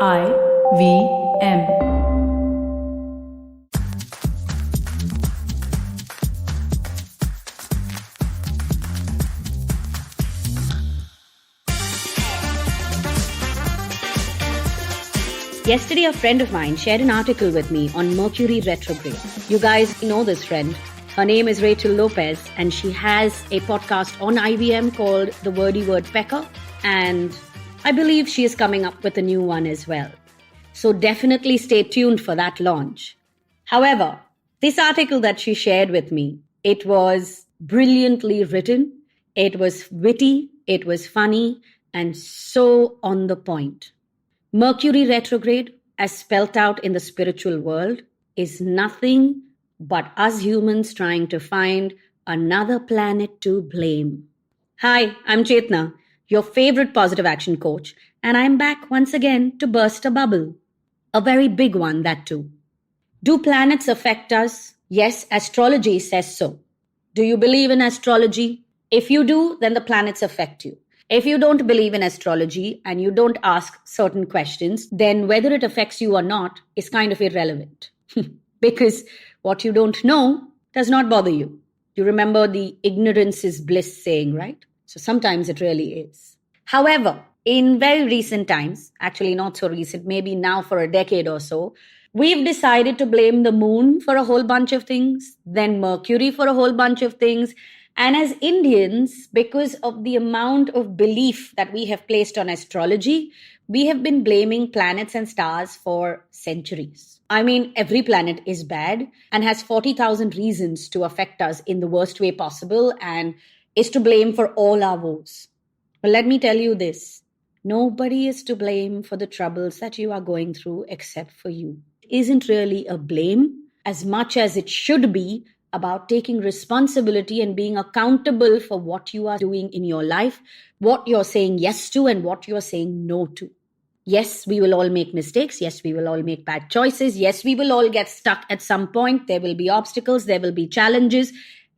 IVM. Yesterday, a friend of mine shared an article with me on Mercury retrograde. You guys know this friend. Her name is Rachel Lopez, and she has a podcast on IVM called The Wordy Word Pecker. And I believe she is coming up with a new one as well. So definitely stay tuned for that launch. However, this article that she shared with me, it was brilliantly written. It was witty, it was funny, and so on the point. Mercury retrograde, as spelt out in the spiritual world, is nothing but us humans trying to find another planet to blame. Hi, I'm Chetna, your favorite positive action coach, and I'm back once again to burst a bubble. A very big one, that too. Do planets affect us? Yes, astrology says so. Do you believe in astrology? If you do, then the planets affect you. If you don't believe in astrology and you don't ask certain questions, then whether it affects you or not is kind of irrelevant. Because what you don't know does not bother you. You remember the ignorance is bliss saying, right? So sometimes it really is. However, in very recent times, actually not so recent, maybe now for a decade or so, we've decided to blame the moon for a whole bunch of things, then Mercury for a whole bunch of things. And as Indians, because of the amount of belief that we have placed on astrology, we have been blaming planets and stars for centuries. I mean, every planet is bad and has 40,000 reasons to affect us in the worst way possible and is to blame for all our woes. But let me tell you this. Nobody is to blame for the troubles that you are going through except for you. It isn't really a blame as much as it should be about taking responsibility and being accountable for what you are doing in your life, what you're saying yes to and what you're saying no to. Yes, we will all make mistakes. Yes, we will all make bad choices. Yes, we will all get stuck at some point. There will be obstacles. There will be challenges.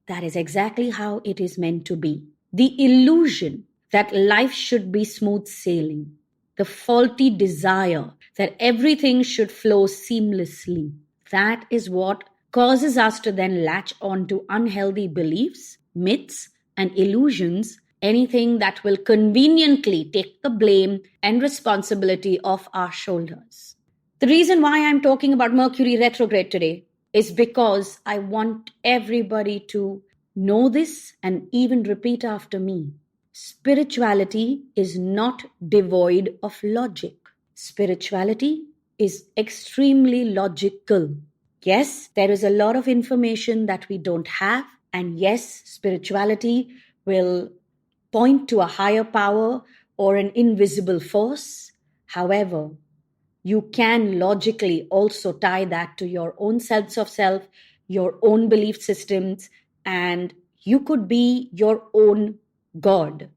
That is exactly how it is meant to be. The illusion that life should be smooth sailing, the faulty desire that everything should flow seamlessly, that is what causes us to then latch on to unhealthy beliefs, myths, and illusions, anything that will conveniently take the blame and responsibility off our shoulders. The reason why I'm talking about Mercury retrograde today is because I want everybody to know this and even repeat after me. Spirituality is not devoid of logic. Spirituality is extremely logical. Yes, there is a lot of information that we don't have. And yes, spirituality will point to a higher power or an invisible force. However, you can logically also tie that to your own sense of self, your own belief systems, and you could be your own God,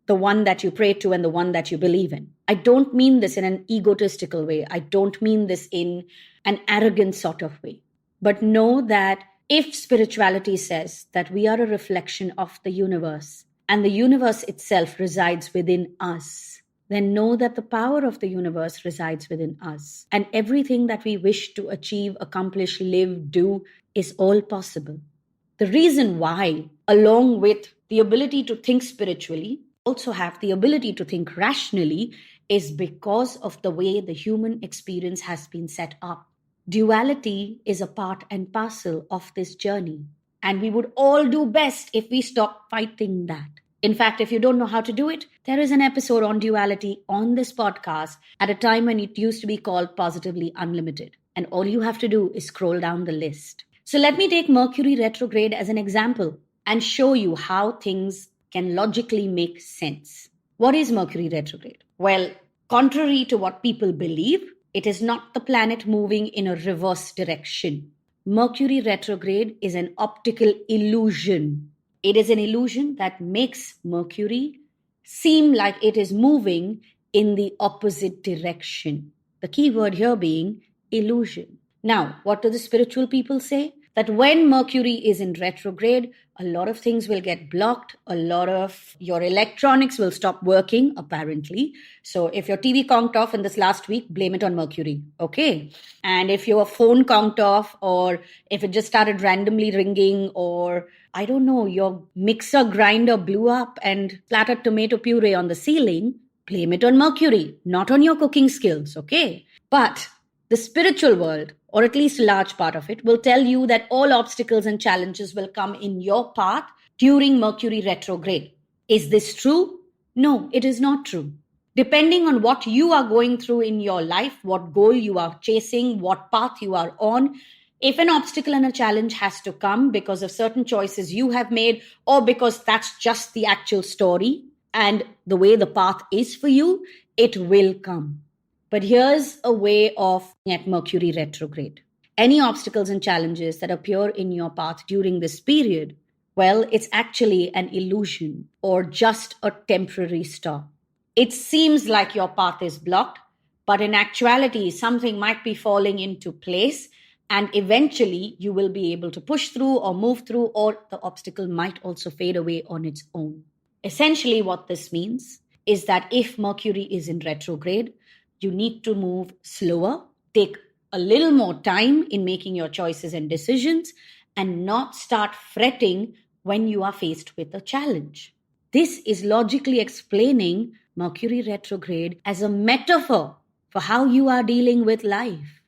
the one that you pray to and the one that you believe in. I don't mean this in an egotistical way. I don't mean this in an arrogant sort of way. But know that if spirituality says that we are a reflection of the universe and the universe itself resides within us, then know that the power of the universe resides within us. And everything that we wish to achieve, accomplish, live, do is all possible. The reason why, along with the ability to think spiritually, also have the ability to think rationally is because of the way the human experience has been set up. Duality is a part and parcel of this journey. And we would all do best if we stop fighting that. In fact, if you don't know how to do it, there is an episode on duality on this podcast at a time when it used to be called Positively Unlimited. And all you have to do is scroll down the list. So let me take Mercury retrograde as an example and show you how things can logically make sense. What is Mercury retrograde? Well, contrary to what people believe, it is not the planet moving in a reverse direction. Mercury retrograde is an optical illusion. It is an illusion that makes Mercury seem like it is moving in the opposite direction. The key word here being illusion. Now, what do the spiritual people say? that when Mercury is in retrograde, a lot of things will get blocked. A lot of your electronics will stop working, apparently. So if your TV conked off in this last week, blame it on Mercury. Okay. And if your phone conked off, or if it just started randomly ringing, or I don't know, your mixer grinder blew up and splattered tomato puree on the ceiling, blame it on Mercury, not on your cooking skills. Okay. But the spiritual world, or at least a large part of it, will tell you that all obstacles and challenges will come in your path during Mercury retrograde. Is this true? No, it is not true. Depending on what you are going through in your life, what goal you are chasing, what path you are on, if an obstacle and a challenge has to come because of certain choices you have made, or because that's just the actual story and the way the path is for you, it will come. But here's a way of at Mercury retrograde. Any obstacles and challenges that appear in your path during this period, well, it's actually an illusion or just a temporary stop. It seems like your path is blocked, but in actuality, something might be falling into place, and eventually you will be able to push through or move through, or the obstacle might also fade away on its own. Essentially, what this means is that if Mercury is in retrograde, you need to move slower, take a little more time in making your choices and decisions, and not start fretting when you are faced with a challenge. This is logically explaining Mercury retrograde as a metaphor for how you are dealing with life.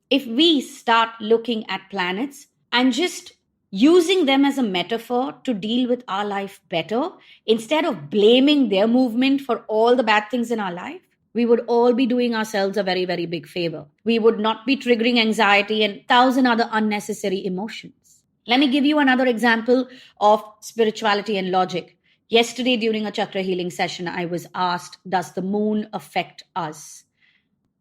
If we start looking at planets and just using them as a metaphor to deal with our life better, instead of blaming their movement for all the bad things in our life, we would all be doing ourselves a very, very big favor. We would not be triggering anxiety and 1,000 other unnecessary emotions. Let me give you another example of spirituality and logic. Yesterday, during a chakra healing session, I was asked, does the moon affect us?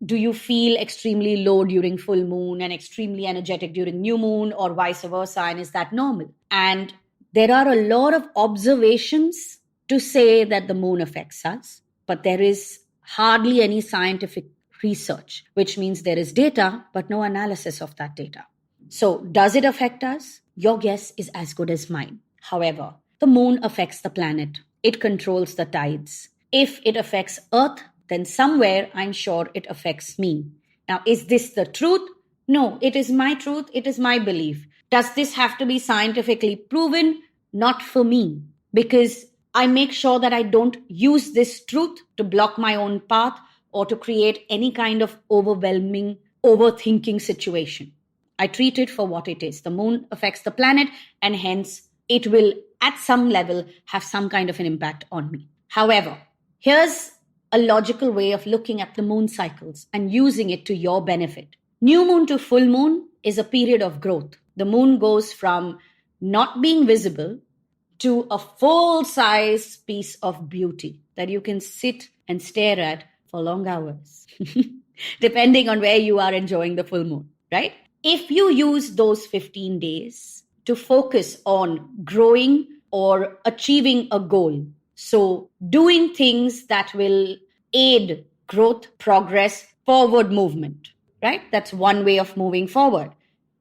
Do you feel extremely low during full moon and extremely energetic during new moon, or vice versa? And is that normal? And there are a lot of observations to say that the moon affects us, but there is hardly any scientific research, which means there is data, but no analysis of that data. So does it affect us? Your guess is as good as mine. However, the moon affects the planet. It controls the tides. If it affects Earth, then somewhere I'm sure it affects me. Now, is this the truth? No, it is my truth. It is my belief. Does this have to be scientifically proven? Not for me, because I make sure that I don't use this truth to block my own path or to create any kind of overwhelming, overthinking situation. I treat it for what it is. The moon affects the planet, and hence it will, at some level, have some kind of an impact on me. However, here's a logical way of looking at the moon cycles and using it to your benefit. New moon to full moon is a period of growth. The moon goes from not being visible to a full-size piece of beauty that you can sit and stare at for long hours, depending on where you are enjoying the full moon, right? If you use those 15 days to focus on growing or achieving a goal, so doing things that will aid growth, progress, forward movement, right? That's one way of moving forward.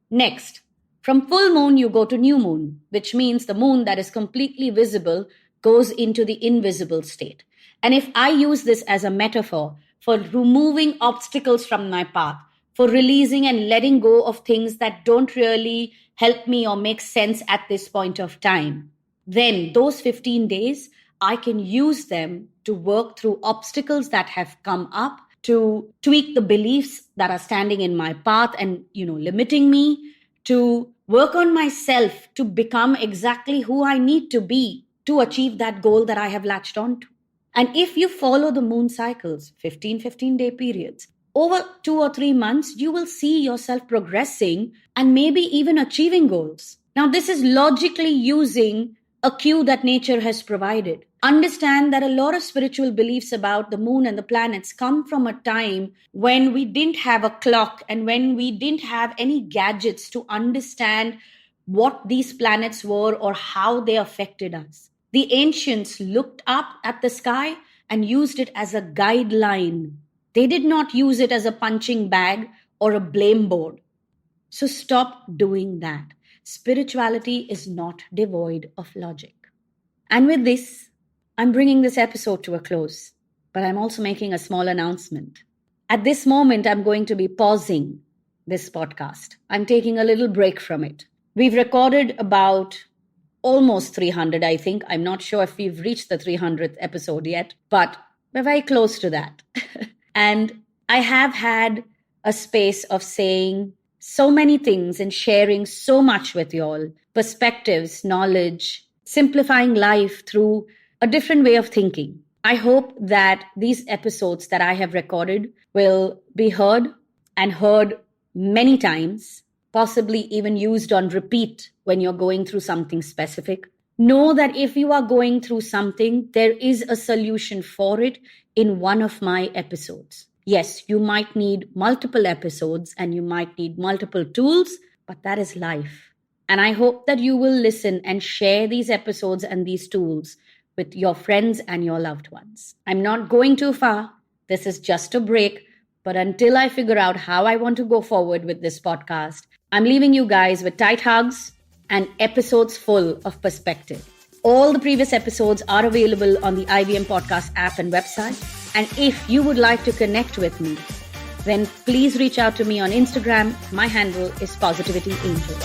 Next, from full moon, you go to new moon, which means the moon that is completely visible goes into the invisible state. And if I use this as a metaphor for removing obstacles from my path, for releasing and letting go of things that don't really help me or make sense at this point of time, then those 15 days, I can use them to work through obstacles that have come up, to tweak the beliefs that are standing in my path and, limiting me, to work on myself to become exactly who I need to be to achieve that goal that I have latched onto. And if you follow the moon cycles, 15-day periods, over 2 or 3 months, you will see yourself progressing and maybe even achieving goals. Now, this is logically using a cue that nature has provided. Understand that a lot of spiritual beliefs about the moon and the planets come from a time when we didn't have a clock and when we didn't have any gadgets to understand what these planets were or how they affected us. The ancients looked up at the sky and used it as a guideline. They did not use it as a punching bag or a blame board. So stop doing that. spirituality is not devoid of logic. And with this, I'm bringing this episode to a close, but I'm also making a small announcement. At this moment, I'm going to be pausing this podcast. I'm taking a little break from it. We've recorded about almost 300, I think. I'm not sure if we've reached the 300th episode yet, but we're very close to that. And I have had a space of saying so many things and sharing so much with y'all, perspectives, knowledge, simplifying life through a different way of thinking. I hope that these episodes that I have recorded will be heard and heard many times, possibly even used on repeat when you're going through something specific. Know that if you are going through something, there is a solution for it in one of my episodes. Yes, you might need multiple episodes and you might need multiple tools, but that is life. And I hope that you will listen and share these episodes and these tools with your friends and your loved ones. I'm not going too far. This is just a break. But until I figure out how I want to go forward with this podcast, I'm leaving you guys with tight hugs and episodes full of perspective. All the previous episodes are available on the IVM Podcast app and website. And if you would like to connect with me, then please reach out to me on Instagram. My handle is Positivity Angel.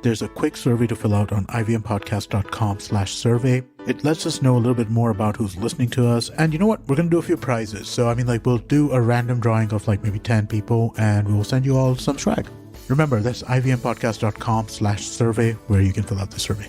There's a quick survey to fill out on ivmpodcast.com/survey. It lets us know a little bit more about who's listening to us. And you know what? We're going to do a few prizes. So, we'll do a random drawing of maybe 10 people and we'll send you all some swag. Remember, that's ivmpodcast.com/survey where you can fill out the survey.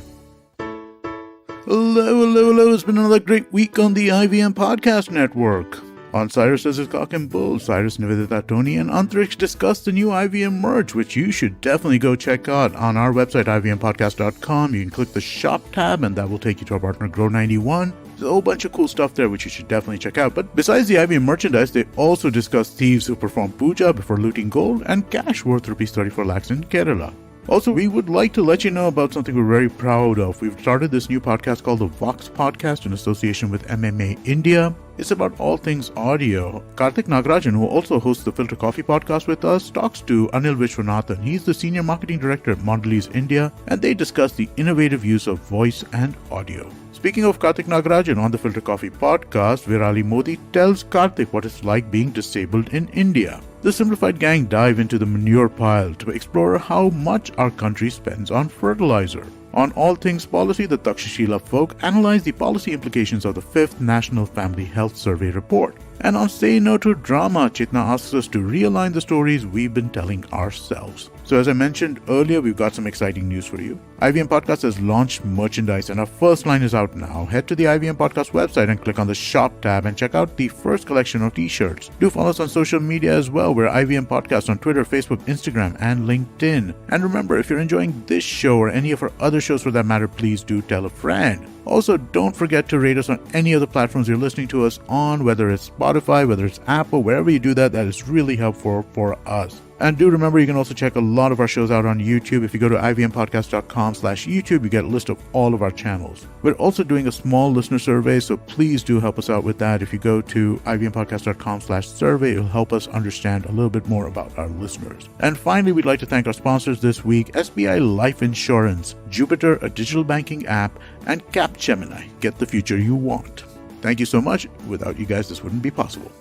Hello. It's been another great week on the IVM Podcast Network. On Cyrus Says It's Cock and Bull, Cyrus, Nivedita, Tony, and Antrix discuss the new IVM merch, which you should definitely go check out on our website, ivmpodcast.com. You can click the shop tab, and that will take you to our partner, Grow91. There's a whole bunch of cool stuff there, which you should definitely check out. But besides the IVM merchandise, they also discuss thieves who perform puja before looting gold and cash worth rupees 34 lakhs in Kerala. Also, we would like to let you know about something we're very proud of. We've started this new podcast called the Vox Podcast in association with MMA India. It's about all things audio. Karthik Nagarajan, who also hosts the Filter Coffee podcast with us, talks to Anil Vishwanathan. He's the Senior Marketing Director at Mondelez India, and they discuss the innovative use of voice and audio. Speaking of Karthik Nagarajan, on the Filter Coffee podcast, Virali Modi tells Karthik what it's like being disabled in India. The Simplified Gang dive into the manure pile to explore how much our country spends on fertilizer. On All Things Policy, the Takshashila folk analyze the policy implications of the 5th National Family Health Survey report. And on Say No to Drama, Chetna asks us to realign the stories we've been telling ourselves. So as I mentioned earlier, we've got some exciting news for you. IVM Podcast has launched merchandise and our first line is out now. Head to the IVM Podcast website and click on the shop tab and check out the first collection of t-shirts. Do follow us on social media as well. We're IVM Podcast on Twitter, Facebook, Instagram, and LinkedIn. And remember, if you're enjoying this show or any of our other shows for that matter, please do tell a friend. Also, don't forget to rate us on any of the platforms you're listening to us on, whether it's Spotify, whether it's Apple, wherever you do that, that is really helpful for us. And do remember, you can also check a lot of our shows out on YouTube. If you go to ivmpodcast.com/YouTube, you get a list of all of our channels. We're also doing a small listener survey, so please do help us out with that. If you go to ivmpodcast.com/survey, it'll help us understand a little bit more about our listeners. And finally, we'd like to thank our sponsors this week, SBI Life Insurance, Jupiter, a digital banking app, and Capgemini. Get the future you want. Thank you so much. Without you guys, this wouldn't be possible.